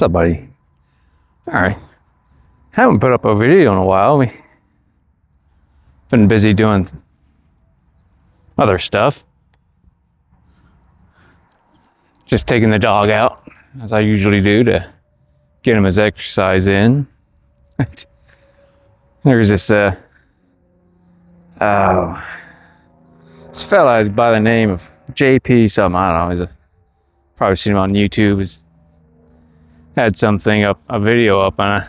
What's up, buddy? Alright. Haven't put up a video in a while. We've been busy doing other stuff. Just taking the dog out, as I usually do, to get him his exercise in. There's this fella by the name of JP something, I don't know, probably seen him on YouTube. He's had something up, a video up, and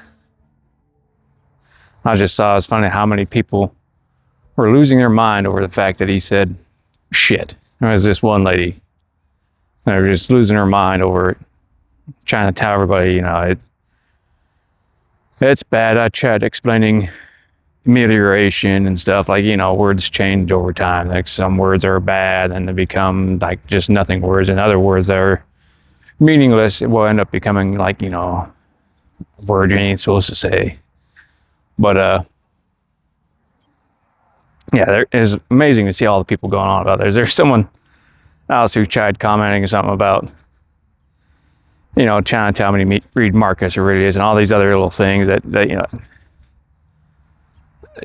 I just saw it's funny how many people were losing their mind over the fact that he said shit. There was this one lady, they were just losing her mind over it, trying to tell everybody, it's bad. I tried explaining amelioration and stuff, like, words change over time. Like some words are bad and they become like just nothing words, and other words that are meaningless will end up becoming like, a word you ain't supposed to say. But yeah, it's amazing to see all the people going on about this. There's someone else who tried commenting something about, trying to tell me to read Marcus Aurelius and all these other little things that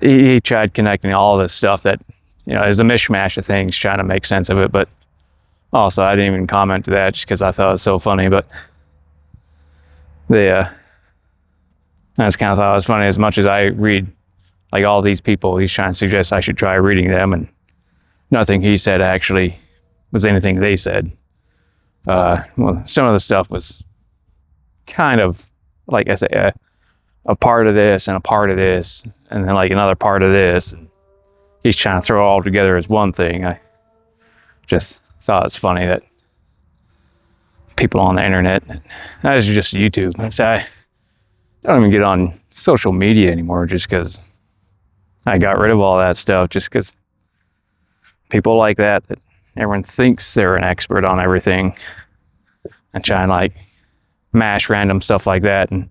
he tried connecting all this stuff that, is a mishmash of things, trying to make sense of it. But also, I didn't even comment to that just because I thought it was so funny. But I just kind of thought it was funny. As much as I read, like, all these people, he's trying to suggest I should try reading them, and nothing he said actually was anything they said. Well, some of the stuff was kind of, like I say, a part of this and a part of this, and then like another part of this. And he's trying to throw it all together as one thing. I just thought it's funny that people on the internet, that's just YouTube. I don't even get on social media anymore just because I got rid of all that stuff, just because people like that everyone thinks they're an expert on everything and try and like mash random stuff like that. And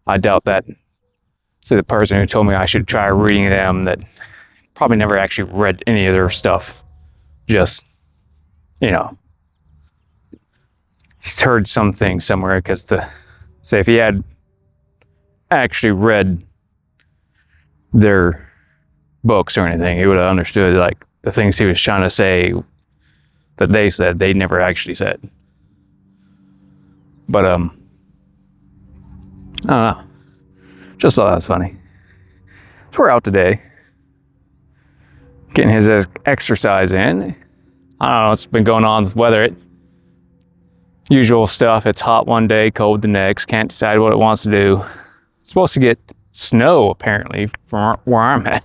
I doubt that. So the person who told me I should try reading them that probably never actually read any of their stuff, just, he's heard something somewhere, because say if he had actually read their books or anything, he would have understood like the things he was trying to say that they said they never actually said. But I don't know, just thought that was funny. So we're out today getting his exercise in. I don't know what's been going on with weather. Usual stuff. It's hot one day, cold the next. Can't decide what it wants to do. It's supposed to get snow apparently from where I'm at.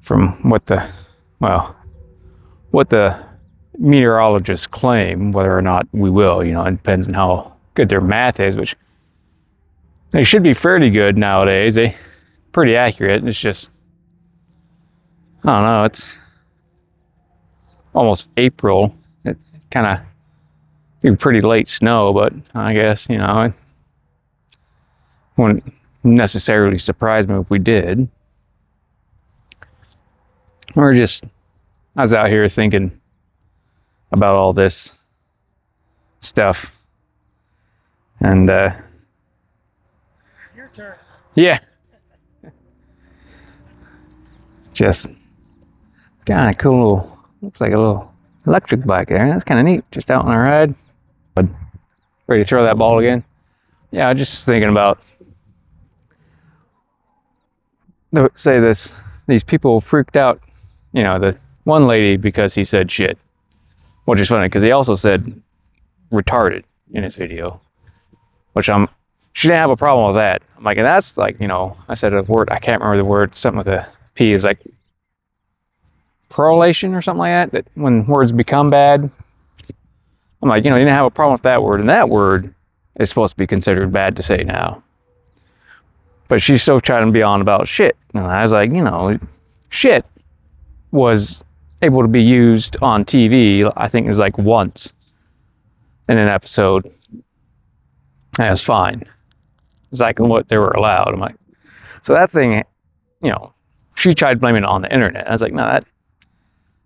From what the meteorologists claim, whether or not we will, it depends on how good their math is, which they should be fairly good nowadays. They pretty accurate. It's just, I don't know, it's almost April. It kind of be pretty late snow, but I guess, it wouldn't necessarily surprise me if we did. I was out here thinking about all this stuff, and your turn. Yeah, just kind of cool. Looks like a little electric bike there. That's kind of neat. Just out on a ride. But ready to throw that ball again? Yeah, I just thinking about, say these people freaked out, the one lady because he said shit, which is funny because he also said retarded in his video, which she didn't have a problem with that. I'm like, and that's like, I said a word, I can't remember the word, something with a P, is like correlation or something like that when words become bad. I'm like, you didn't have a problem with that word, and that word is supposed to be considered bad to say now. But she's still trying to be on about shit. And I was like, shit was able to be used on TV, I think it was like once in an episode. And it was fine. It's like what they were allowed. I'm like, so that thing, she tried blaming it on the internet. I was like, no,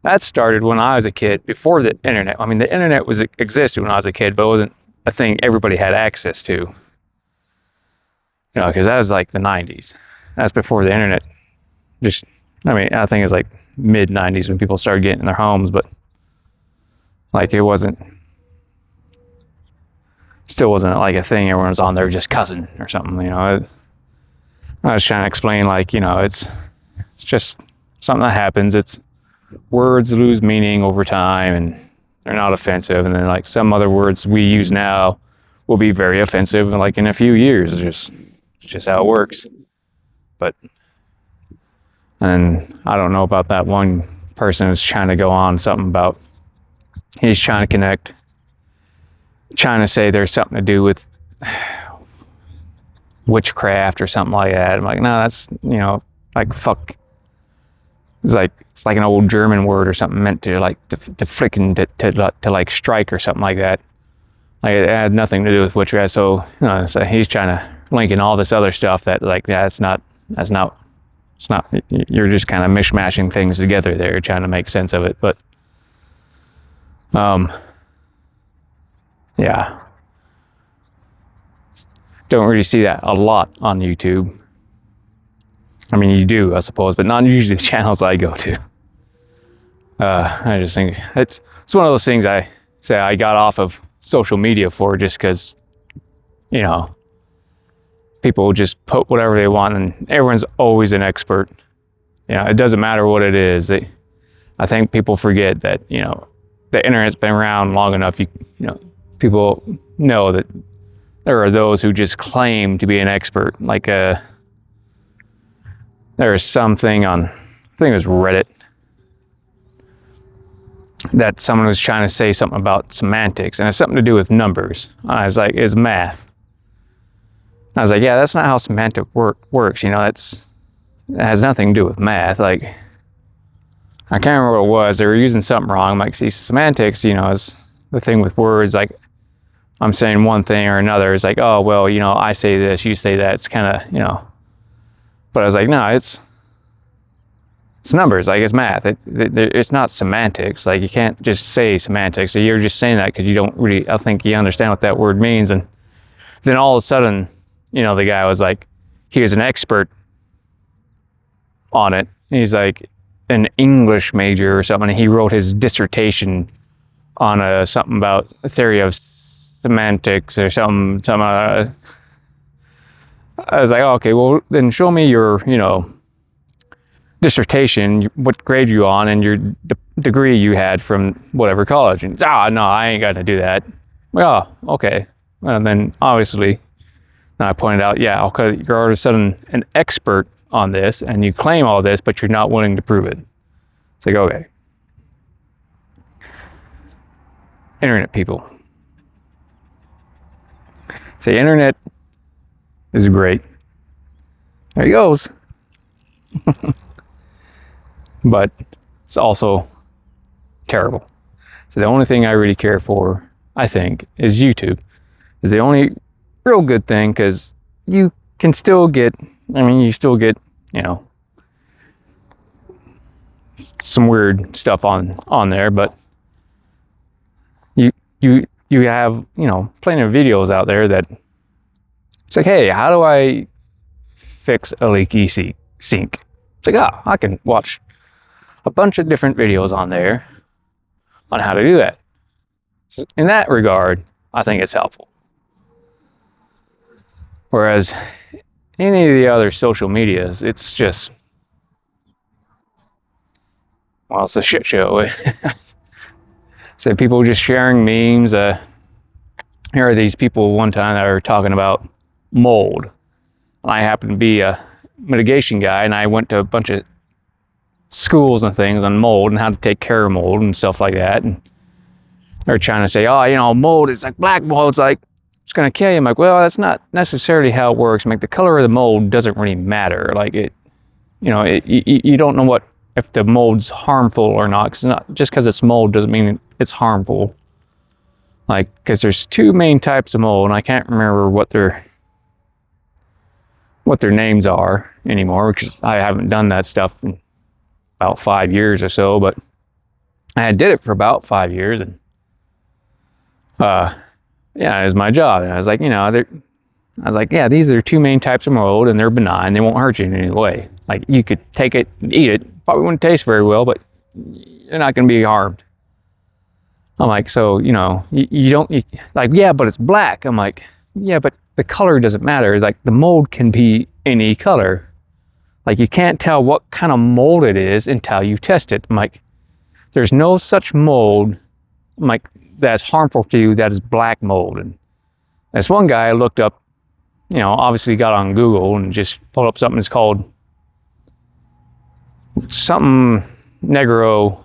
that started when I was a kid, before the internet. I mean, the internet existed when I was a kid, but it wasn't a thing everybody had access to. Because that was like the 90s. That's before the internet. I think it was like mid 90s when people started getting in their homes, but like it still wasn't like a thing. Everyone was on there just cussing or something, I was trying to explain, like, it's just something that happens. It's words lose meaning over time and they're not offensive. And then like some other words we use now will be very offensive like in a few years. It's just how it works. And I don't know about that one person who's trying to go on something about, he's trying to connect, trying to say there's something to do with witchcraft or something like that. I'm like, no, that's, like fuck. It's like an old German word or something meant to like to flicken to like strike or something like that. Like it had nothing to do with witchcraft. So, so he's trying to link in all this other stuff that like, it's not, you're just kind of mishmashing things together there, trying to make sense of it. But, yeah. Don't really see that a lot on YouTube. I mean, you do, I suppose, but not usually the channels I go to. I just think it's one of those things I say I got off of social media for, just because, people just put whatever they want and everyone's always an expert. It doesn't matter what it is. I think people forget that, the internet's been around long enough. People know that there are those who just claim to be an expert. Like, there is something on, I think it was Reddit, that someone was trying to say something about semantics, and it's something to do with numbers. I was like, it's math. I was like, yeah, that's not how semantic works. It has nothing to do with math. Like, I can't remember what it was. They were using something wrong. I'm like, see, semantics, is the thing with words. Like, I'm saying one thing or another. It's like, oh, well, I say this, you say that. It's kind of, But I was like, no, it's numbers. Like, it's math. It's not semantics. Like, you can't just say semantics. So you're just saying that because you don't really, I think you understand what that word means. And then all of a sudden, the guy was like, he was an expert on it. He's like an English major or something. And he wrote his dissertation on something about a theory of semantics or something. I was like, oh, okay, well, then show me your, dissertation, what grade you on, and your degree you had from whatever college. And no, I ain't got to do that. Well, okay. And then obviously, I pointed out, yeah, okay, you're all of a sudden an expert on this, and you claim all this, but you're not willing to prove it. It's like, okay. Internet people. Say, internet is great. There he goes. But it's also terrible. So the only thing I really care for, I think, is YouTube. Is the only real good thing, because you can still get, you still get, some weird stuff on there, but you have, plenty of videos out there that it's like, hey, how do I fix a leaky sink? It's like, I can watch a bunch of different videos on there on how to do that. So in that regard, I think it's helpful. Whereas any of the other social medias, it's just, well, it's a shit show. So people just sharing memes. Here are these people one time that are talking about mold. I happen to be a mitigation guy, and I went to a bunch of schools and things on mold and how to take care of mold and stuff like that. And they're trying to say, oh, mold, it's like black mold, it's like, it's going to kill you. I'm like, well, that's not necessarily how it works. Like, the color of the mold doesn't really matter. Like, you don't know if the mold's harmful or not. Cause just because it's mold doesn't mean it's harmful. Like, because there's two main types of mold, and I can't remember what their names are anymore, because I haven't done that stuff in about 5 years or so, but I did it for about 5 years, and yeah, it's my job. And I was like, yeah, these are two main types of mold, and they're benign. They won't hurt you in any way. Like, you could take it and eat it. Probably wouldn't taste very well, but you're not going to be harmed. I'm like, so, you don't, like, yeah, but it's black. I'm like, yeah, but the color doesn't matter. Like, the mold can be any color. Like, you can't tell what kind of mold it is until you test it. I'm like, there's no such mold, I'm like, that's harmful to you that is black mold. And this one guy looked up, obviously got on Google and just pulled up something that's called something negro,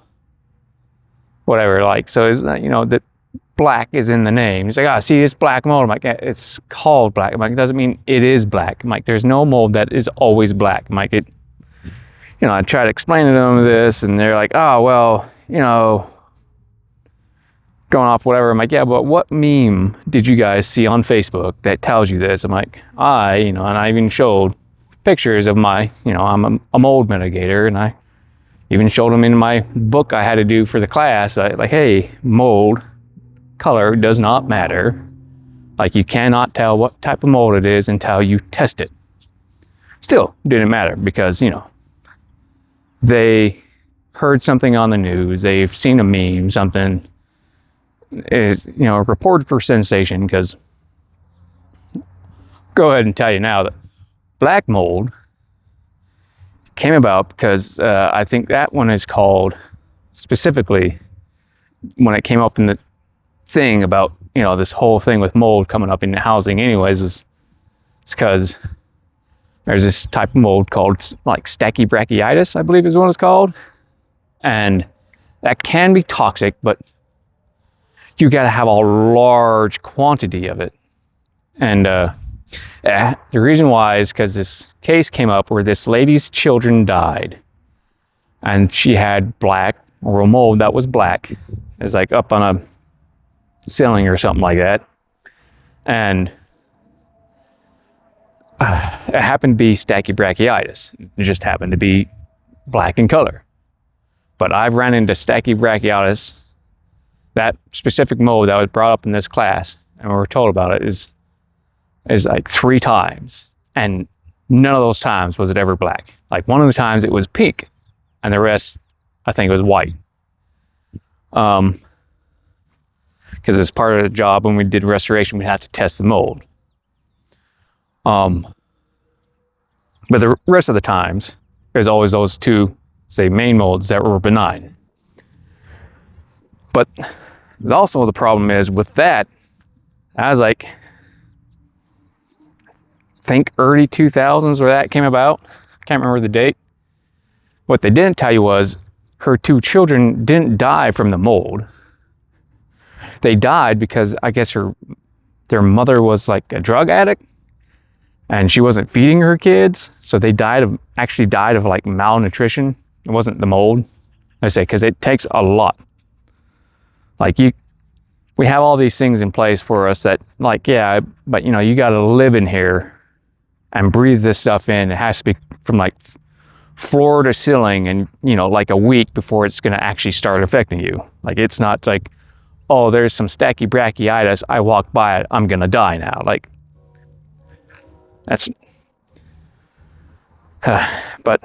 whatever, like, so it's, that black is in the name. He's like, see this black mold. I'm like, yeah, it's called black. I'm like, it doesn't mean it is black. I'm like, there's no mold that is always black. I'm like, I try to explain to them this, and they're like, oh, well, going off whatever. I'm like, yeah, but what meme did you guys see on Facebook that tells you this? I'm like, and I even showed pictures of my, I'm a mold mitigator, and I even showed them in my book I had to do for the class. Like, hey, mold color does not matter. Like, you cannot tell what type of mold it is until you test it. Still didn't matter because, they heard something on the news, they've seen a meme, something, reported for sensation. Because, go ahead and tell you now that black mold came about because I think that one is called, specifically, when it came up in the thing about, this whole thing with mold coming up in housing anyways, it's because there's this type of mold called, like, stachybrachyitis, I believe is what it's called. And that can be toxic, but you got to have a large quantity of it. And the reason why is because this case came up where this lady's children died, and she had black, or a mold that was black. It was like up on a ceiling or something like that. And it happened to be stachybrachyitis. It just happened to be black in color. But I've ran into stachybrachyitis, that specific mold that was brought up in this class, and we were told about it, is like 3 times. And none of those times was it ever black. Like, one of the times it was pink, and the rest, I think, it was white. Because as part of the job, when we did restoration, we had to test the mold. But the rest of the times, there's always those 2, say, main molds that were benign. But also the problem is with that, I was like, I think early 2000s where that came about. I can't remember the date. What they didn't tell you was her 2 children didn't die from the mold. They died because I guess their mother was like a drug addict, and she wasn't feeding her kids, so they actually died of like malnutrition. It wasn't the mold, I say, because it takes a lot. Like, we have all these things in place for us that, like, yeah, but you got to live in here and breathe this stuff in. It has to be from like floor to ceiling, and like a week before it's going to actually start affecting you. Like, it's not like, oh, there's some stachybrachyitis, I walk by it, I'm going to die now. Like, that's, but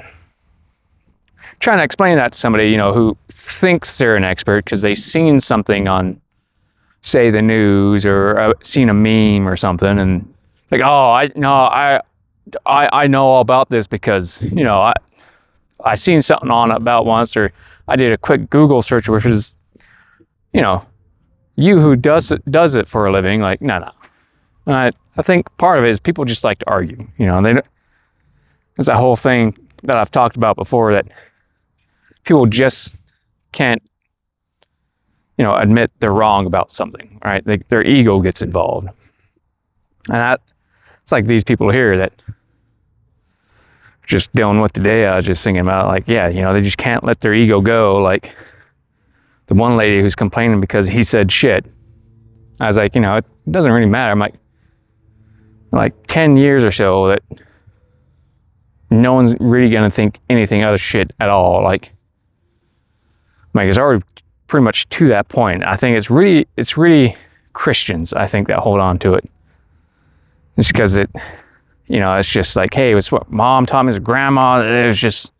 trying to explain that to somebody, who thinks they're an expert because they've seen something on, say, the news, or seen a meme or something, and like, oh, I know all about this because, I seen something on about once, or I did a quick Google search, which is, you who does it for a living, like, no. I think part of it is people just like to argue. There's that whole thing that I've talked about before, that people just can't, admit they're wrong about something, right? Their ego gets involved. And it's like these people here that just dealing with today, I was just thinking about, like, yeah, they just can't let their ego go. Like, the one lady who's complaining because he said shit. I was like, it doesn't really matter. I'm like 10 years or so that no one's really going to think anything other shit at all. Like, it's already pretty much to that point. I think it's really Christians, I think, that hold on to it. Just because it, it's just like, hey, it's what mom taught me, as grandma. It was just,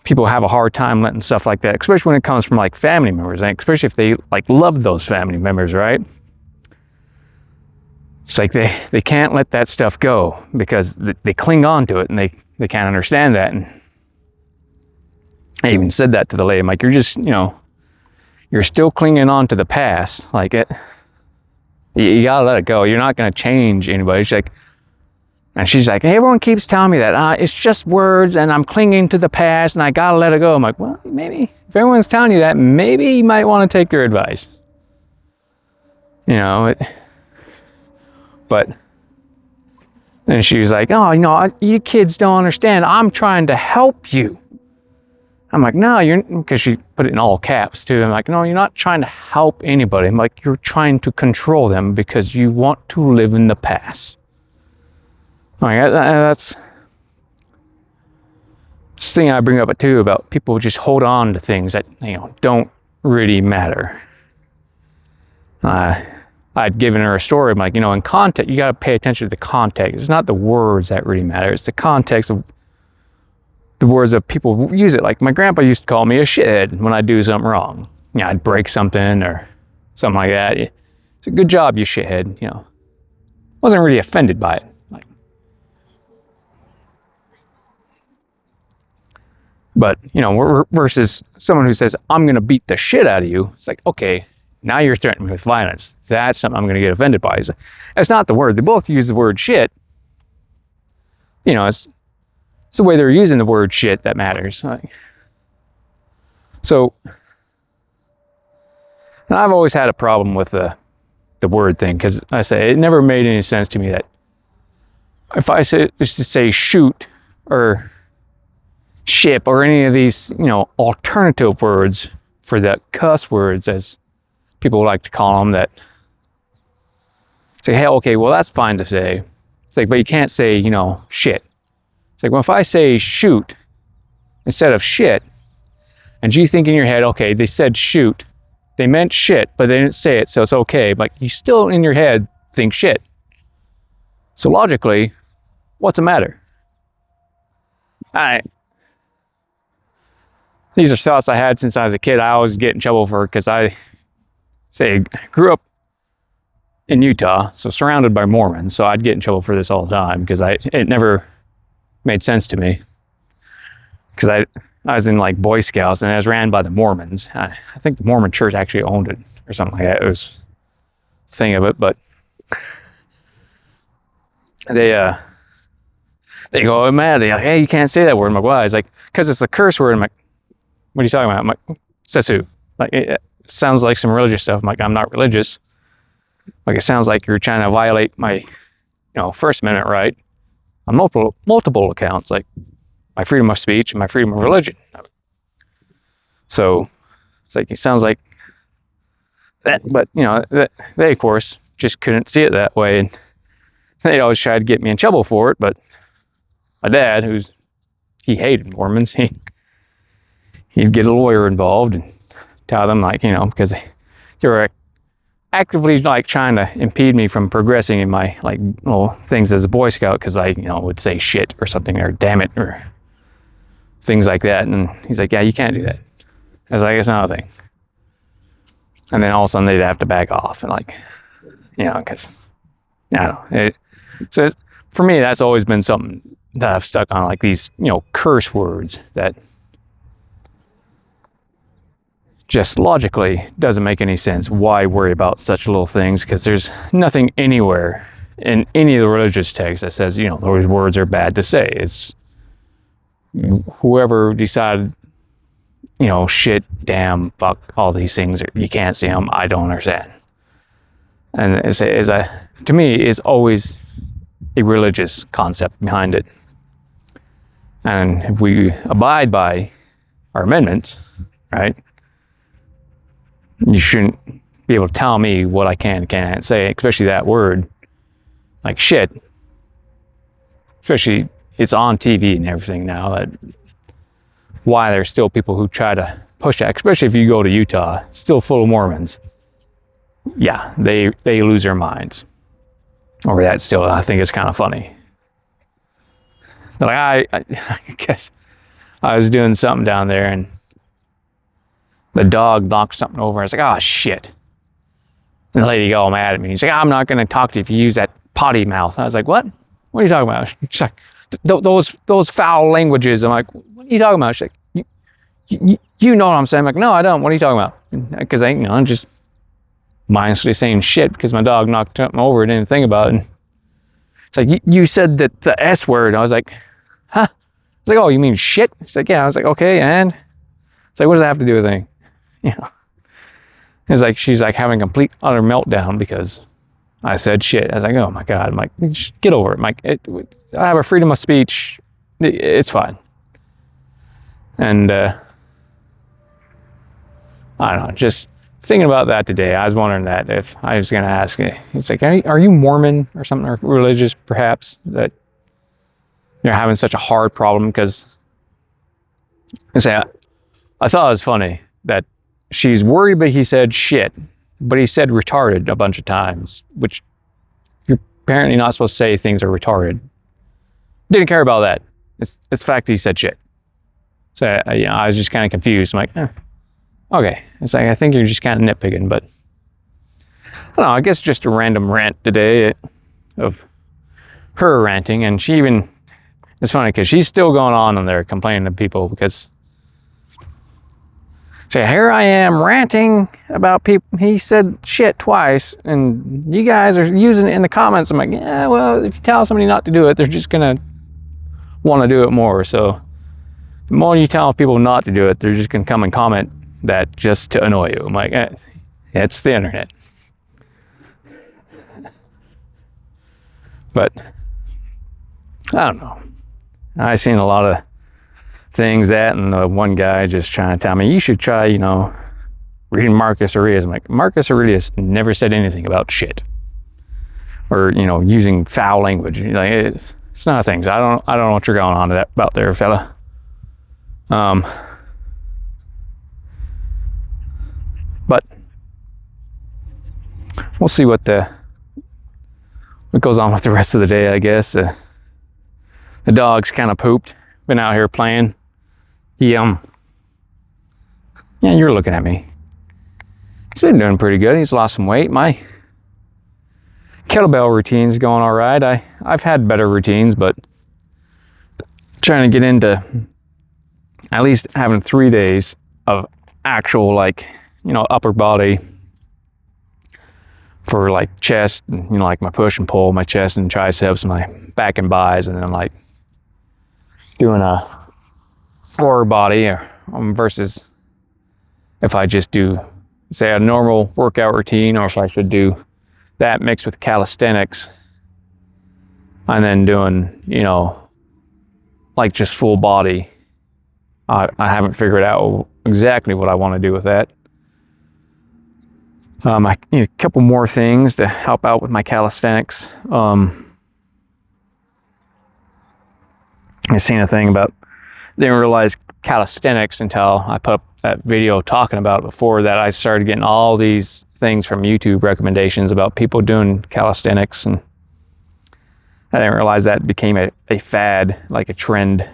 people have a hard time letting stuff like that, especially when it comes from like family members, and especially if they like love those family members, right? It's like they can't let that stuff go because they cling on to it, and they can't understand that. And I even said that to the lady. I'm like, you're just, you're still clinging on to the past. Like you gotta let it go. You're not gonna change anybody. She's like, hey, everyone keeps telling me that it's just words, and I'm clinging to the past, and I gotta let it go. I'm like, well, maybe if everyone's telling you that, maybe you might want to take their advice. But then she was like, oh, you kids don't understand. I'm trying to help you. I'm like, no, because she put it in all caps too. I'm like, no, you're not trying to help anybody. I'm like, you're trying to control them because you want to live in the past. Like, that's this thing I bring up too about people just hold on to things that, don't really matter. I'd given her a story. I'm like, in context, you got to pay attention to the context. It's not the words that really matter. It's the context of the words of people who use it. Like my grandpa used to call me a shithead when I do something wrong. I'd break something or something like that. It's a good job, you shithead. Wasn't really offended by it. But, versus someone who says, I'm going to beat the shit out of you. It's like, okay, now you're threatening me with violence. That's something I'm going to get offended by. It's not the word. They both use the word shit. It's the way they're using the word shit that matters. So, and I've always had a problem with the word thing, because I say it never made any sense to me that if I used to say shoot or ship or any of these, alternative words for the cuss words, as people like to call them, that say, hey, okay, well, that's fine to say. It's like, but you can't say, shit. It's like, well, if I say shoot instead of shit, and you think in your head, okay, they said shoot, they meant shit, but they didn't say it, so it's okay. But you still in your head think shit. So logically, what's the matter? These are thoughts I had since I was a kid. I always get in trouble for, because I grew up in Utah, so surrounded by Mormons. So I'd get in trouble for this all the time, because it never made sense to me. Because I was in like Boy Scouts, and it was ran by the Mormons. I think the Mormon church actually owned it or something like that. It was a thing of it, but they go mad. They're like, hey, you can't say that word. I'm like, why? It's like, because it's a curse word. I'm like, what are you talking about? I'm like, says who? Like, it sounds like some religious stuff. I'm like, I'm not religious. Like, it sounds like you're trying to violate my, First Amendment right on multiple accounts, like my freedom of speech and my freedom of religion. So it's like, it sounds like that, but they of course just couldn't see it that way, and they'd always try to get me in trouble for it. But my dad, he hated Mormons, he'd get a lawyer involved and tell them, like, because they were actively like trying to impede me from progressing in my like little things as a Boy Scout, because I would say shit or something, or damn it, or things like that. And he's like, yeah, you can't do that. I was like, it's not a thing. And then all of a sudden they'd have to back off, and like, because I don't know. So for me, that's always been something that I've stuck on, like these curse words that just logically doesn't make any sense. Why worry about such little things? Because there's nothing anywhere in any of the religious texts that says, those words are bad to say. It's whoever decided, shit, damn, fuck, all these things, you can't say them. I don't understand. And to me, it's always a religious concept behind it. And if we abide by our amendments, right, you shouldn't be able to tell me what I can and can't say, especially that word, like shit. Especially, it's on TV and everything now. That why there's still people who try to push that, especially if you go to Utah, still full of Mormons. yeah, they lose their minds over that still. I think it's kind of funny. Like I guess I was doing something down there and the dog knocked something over. I was like, oh shit. And the lady got all mad at me. She's like, I'm not going to talk to you if you use that potty mouth. I was like, what? What are you talking about? She's like, those foul languages. I'm like, what are you talking about? She's like, you know what I'm saying? I'm like, no, I don't. What are you talking about? Because I'm just mindlessly saying shit because my dog knocked something over and didn't think about it. It's like, you said that the S word. I was like, huh? I was like, oh, you mean shit? She's like, yeah. I was like, okay, and? It's like, what does that have to do with anything? You know? It's like, she's like having a complete, utter meltdown because I said shit. I was like, oh my God. I'm like, get over it. I'm like, I have a freedom of speech. It's fine. And I don't know, just thinking about that today, I was wondering that if I was going to ask it. It's like, are you Mormon or something, or religious perhaps, that you're having such a hard problem? Because I thought it was funny that she's worried, but he said shit, but he said retarded a bunch of times, which you're apparently not supposed to say things are retarded. Didn't care about that. It's the fact that he said shit. So I was just kind of confused. I'm like, okay. It's like, I think you're just kind of nitpicking, but I don't know. I guess just a random rant today of her ranting, and she even, it's funny because she's still going on there complaining to people because say, here I am ranting about people. He said shit twice, and you guys are using it in the comments. I'm like, yeah, well, if you tell somebody not to do it, they're just gonna want to do it more. So the more you tell people not to do it, they're just gonna come and comment that just to annoy you. I'm like, it's the internet. But I don't know. I've seen a lot of things that, and one guy just trying to tell me, you should try, reading Marcus Aurelius. I'm like, Marcus Aurelius never said anything about shit or, using foul language. Like, it's not a thing. So I don't know what you're going on to that about there, fella. But we'll see what goes on with the rest of the day, I guess. The dog's kind of pooped. Been out here playing. Yeah, you're looking at me. He's been doing pretty good. He's lost some weight. My kettlebell routine's going all right. I've had better routines, but trying to get into at least having 3 days of actual, upper body for chest, like my push and pull, my chest and triceps, my back and bis, and then doing a lower body versus if I just do, say, a normal workout routine, or if I should do that mixed with calisthenics and then doing, just full body. I haven't figured out exactly what I want to do with that. I need a couple more things to help out with my calisthenics. I seen a thing about, didn't realize calisthenics until I put up that video talking about it before that. I started getting all these things from YouTube recommendations about people doing calisthenics, and I didn't realize that became a fad, like a trend.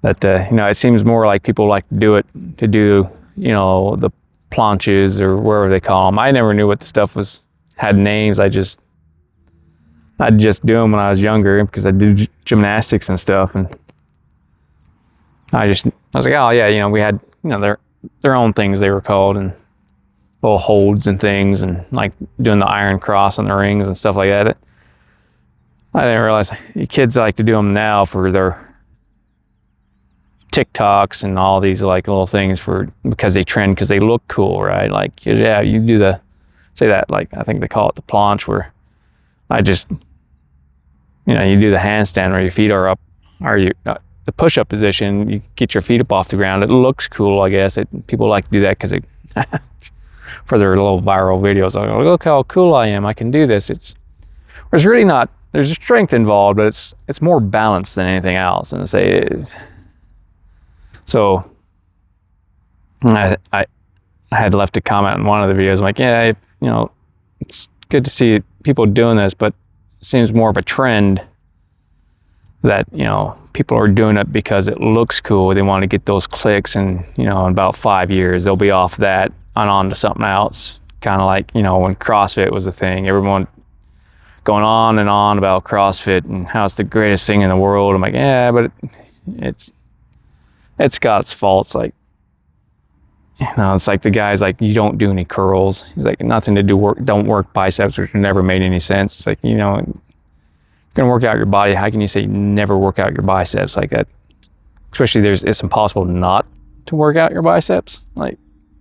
That, it seems more like people like to do it to do, the planches or whatever they call them. I never knew what the stuff had names. I'd just do them when I was younger because I did gymnastics and stuff, and I was like, oh yeah, we had, their own things they were called, and little holds and things, and doing the iron cross on the rings and stuff like that. I didn't realize kids like to do them now for their TikToks and all these little things because they trend, because they look cool, right? You do I think they call it the planche, where I just, you do the handstand where your feet are up, or the push-up position, you get your feet up off the ground. It looks cool, I guess. People like to do that because for their little viral videos. Like, look how cool I am. I can do this. It's really not. There's a strength involved, but it's more balanced than anything else. And so I had left a comment in one of the videos. I'm like, yeah, it's good to see people doing this, but it seems more of a trend that, people are doing it because it looks cool. They want to get those clicks, and, in about 5 years, they'll be off that and on to something else. Kind of like, when CrossFit was a thing, everyone going on and on about CrossFit and how it's the greatest thing in the world. I'm like, yeah, but it's got its faults. Like, it's like the guy's like, you don't do any curls. He's like, nothing to do, don't work biceps, which never made any sense. It's like, you're going to work out your body. How can you say you never work out your biceps like that? Especially it's impossible not to work out your biceps. Like,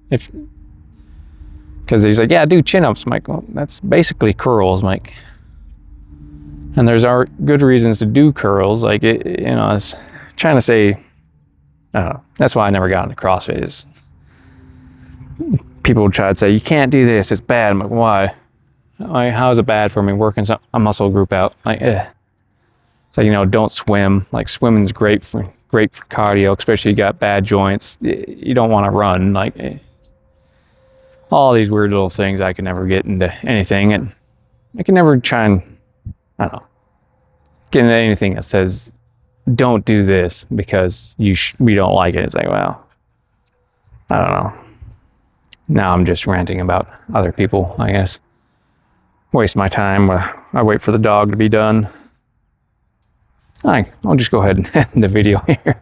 because he's like, yeah, do chin-ups. I'm like, well, that's basically curls. I'm like, and there's good reasons to do curls. Like, it's trying to say, I don't know. That's why I never got into CrossFit. Is people would try to say, you can't do this, it's bad. I'm like, why? Like, how is it bad for me working a muscle group out? Like, it's like, don't swim. Like, swimming's great for cardio, especially if you got bad joints. You don't want to run. Like, all these weird little things. I can never get into anything, and I can never try and, I don't know, get into anything that says, don't do this because we don't like it. It's like, well, I don't know. Now I'm just ranting about other people, I guess. Waste my time. I wait for the dog to be done. I'll just go ahead and end the video here.